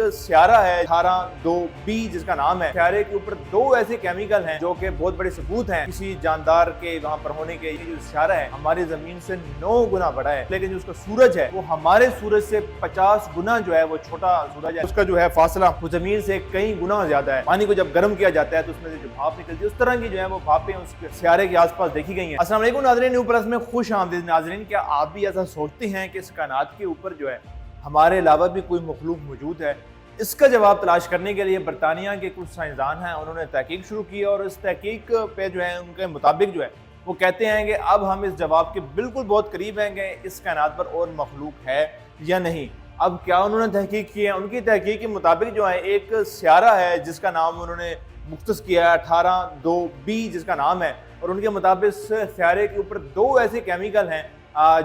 स्यारा है 18-2b जिसका नाम है। स्यारे के ऊपर दो ऐसे केमिकल हैं जो कि बहुत बड़े सबूत हैं किसी जानदार के वहाँ पर होने के। ये जो स्यारा है हमारी जमीन से 9 गुना बड़ा है, लेकिन जो उसका सूरज है वो हमारे सूरज से 50 गुना जो है वो छोटा सूरज है। उसका जो है फासला वो जमीन से कई गुना ज्यादा है। पानी को जब गर्म किया जाता है तो उसमें से जो भाप निकलती है उस तरह की जो है वो भापें उस स्यारे के आसपास देखी गई हैं। अस्सलाम वालेकुम नाज़रीन, ऊपर में खुश आमदीद नाज़रीन। क्या आप भी ऐसा सोचते हैं कि इस कायनात के ऊपर जो है हमारे अलावा भी कोई मखलूक मौजूद है? इसका जवाब तलाश करने के लिए बरतानिया के कुछ साइंसदान हैं, उन्होंने तहकीक शुरू की और इस तहकीक पे जो है उनके मुताबिक जो है वो कहते हैं कि अब हम इस जवाब के बिल्कुल बहुत करीब हैं कि इस कायनात पर और मखलूक है या नहीं। अब क्या उन्होंने तहकीक की है? उनकी तहकीक के मुताबिक जो है एक स्यारा है जिसका नाम उन्होंने मुख्तस किया है 18-2b जिसका नाम है, और उनके मुताबिक स्यारे के ऊपर दो ऐसे केमिकल हैं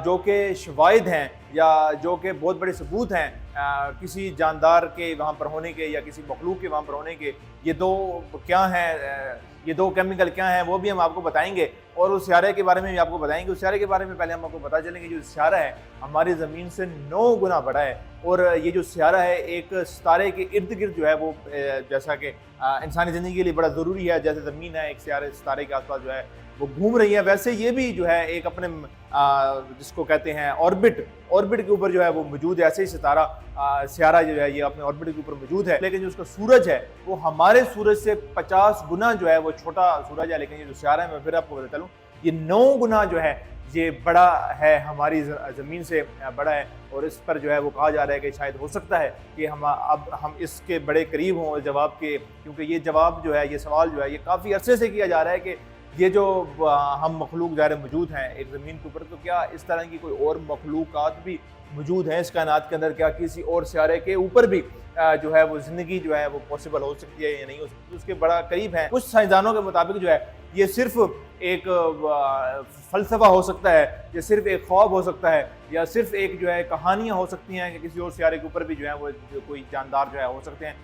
जो कि शवाहिद हैं या जो कि बहुत बड़े सबूत हैं किसी जानदार के वहाँ पर होने के या किसी मखलूक के वहाँ पर होने के। ये दो क्या हैं, ये दो केमिकल क्या हैं वो भी हम आपको बताएंगे और उस स्यारे के बारे में भी आपको बताएंगे। उस स्यारे के बारे में पहले हम आपको पता चलेंगे जो स्यारा है हमारी ज़मीन से 9 गुना बड़ा है, और ये जो स्यारा है एक सितारे के इर्द गिर्द जो है वो जैसा कि इंसानी ज़िंदगी के लिए बड़ा ज़रूरी है, जैसे ज़मीन है एक सितारे के आसपास जो है वो घूम रही है, वैसे ये भी जो है एक अपने जिसको कहते हैं ऑर्बिट के ऊपर जो है वो मौजूद है। ऐसे ही सितारा स्यारा जो है ये अपने ऑर्बिट के ऊपर मौजूद है, लेकिन जो उसका सूरज है वो हमारे सूरज से 50 गुना जो है वो छोटा सूरज है। लेकिन ये जो स्यारा है मैं फिर आपको बताता हूँ ये 9 गुना जो है ये बड़ा है, हमारी ज़मीन से बड़ा है, और इस पर जो है वो कहा जा रहा है कि शायद हो सकता है कि हम इसके बड़े करीब हों जवाब के, क्योंकि ये जवाब जो है ये सवाल जो है ये काफ़ी अरसे से किया जा रहा है कि ये जो हम मखलूक ज़ाहिर मौजूद हैं एक ज़मीन के ऊपर, तो क्या इस तरह की कोई और मखलूक़ात भी मौजूद हैं इस कायनात के अंदर? क्या किसी और स्यारे के ऊपर भी जो है वो ज़िंदगी जो है वो पॉसिबल हो सकती है या नहीं हो सकती? उसके बड़ा करीब है। कुछ साइंसदानों के मुताबिक जो है ये सिर्फ एक फ़लसफ़ा हो सकता है, या सिर्फ एक ख्वाब हो सकता है, या सिर्फ एक जो है कहानियाँ हो सकती हैं कि किसी और स्यारे के ऊपर भी जो है वो कोई जानदार जो है हो सकते हैं।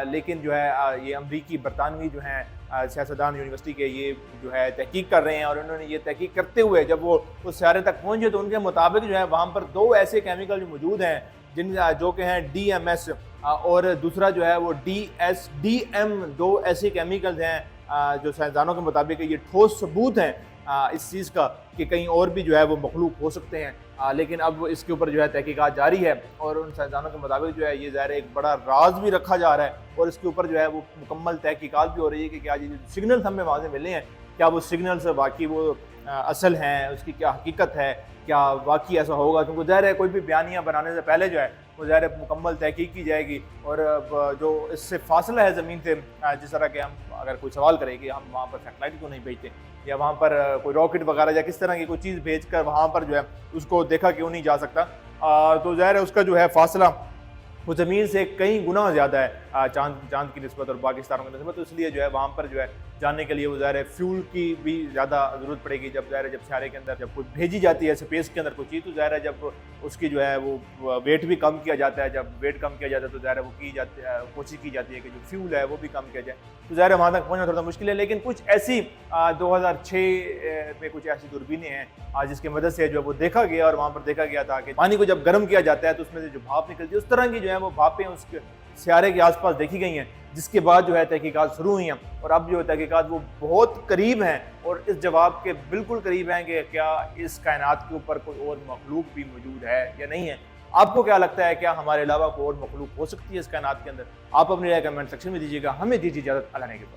लेकिन जो है ये अमरीकी बरतानवी जो हैं सियासतदान यूनिवर्सिटी के ये जो है तहकीक कर रहे हैं, और उन्होंने ये तहकीक करते हुए जब वो उस स्यारे तक पहुँचे तो उनके मुताबिक जो है वहाँ पर दो ऐसे केमिकल जो मौजूद हैं जिन जो कि हैं DMS और दूसरा जो है वो DSDM, दो ऐसे केमिकल्स हैं जो साइंसदानों के मुताबिक ये ठोस सबूत हैं इस चीज़ का कि कहीं और भी जो है वो मखलूक हो सकते हैं। लेकिन अब इसके ऊपर जो है तहकीकात जारी है, और उन साइंसदानों के मुताबिक जो है ये ज़ाहिर एक बड़ा राज भी रखा जा रहा है, और इसके ऊपर जो है वो मुकम्मल तहकीकात भी हो रही है कि क्या ये सिग्नल्स हमें वहाँ से मिले हैं, क्या वो सिग्नल्स वाकई वो असल हैं, उसकी क्या हकीकत है, क्या वाकई ऐसा होगा? क्योंकि ज़ाहिर है कोई भी बयानियाँ बनाने से पहले जो है वो ज़ाहिर मुकम्मल तहकीक की जाएगी, और जो इससे फासला है ज़मीन से, जिस तरह के हम अगर कोई सवाल करें कि हम वहाँ पर सैटेलाइट क्यों नहीं भेजते, या वहाँ पर कोई रॉकेट वगैरह या किस तरह की कोई चीज़ भेज कर वहाँ पर जो है उसको देखा क्यों नहीं जा सकता, तो ज़ाहिर है उसका जो है फासला वो ज़मीन से कई गुना ज़्यादा है चाँद की निस्बत और बाकी सितारों की निस्बत। तो इसलिए जो है वहाँ पर जो है जाने के लिए वो ज़ाहिर है फ्यूल की भी ज़्यादा ज़रूरत पड़ेगी। जब ज़ाहिर है जब स्यारे के अंदर जब कोई भेजी जाती है स्पेस के अंदर कोई चीज़, तो ज़ाहिर है जब उसकी जो है वो वेट भी कम किया जाता है, जब वेट कम किया जाता है तो ज़ाहिर है वो कोशिश की जाती है कि जो फ्यूल है वो भी कम किया जाए, तो ज़ाहिर है वहाँ तक पहुँचना थोड़ा मुश्किल है। लेकिन कुछ ऐसी 2006 में कुछ ऐसी दूरबीनें हैं जिसकी मदद से जो है वो देखा गया, और वहाँ पर देखा गया था कि पानी को जब गर्म किया जाता है तो उसमें से जो भाप निकलती है उस तरह की जो है वो भापें उस स्यारे के आसपास देखी गई हैं, जिसके बाद जो है तहकीकात शुरू हुई हैं, और अब जो तहकीकात वो बहुत करीब हैं और इस जवाब के बिल्कुल करीब हैं कि क्या इस कायनात के ऊपर कोई और मखलूक भी मौजूद है या नहीं है। आपको क्या लगता है, क्या हमारे अलावा कोई और मखलूक हो सकती है इस कायनात के अंदर? आप अपनी राय कमेंट सेक्शन में दीजिएगा। हमें दीजिए इजाज़त। अल्लाह ने के बाद।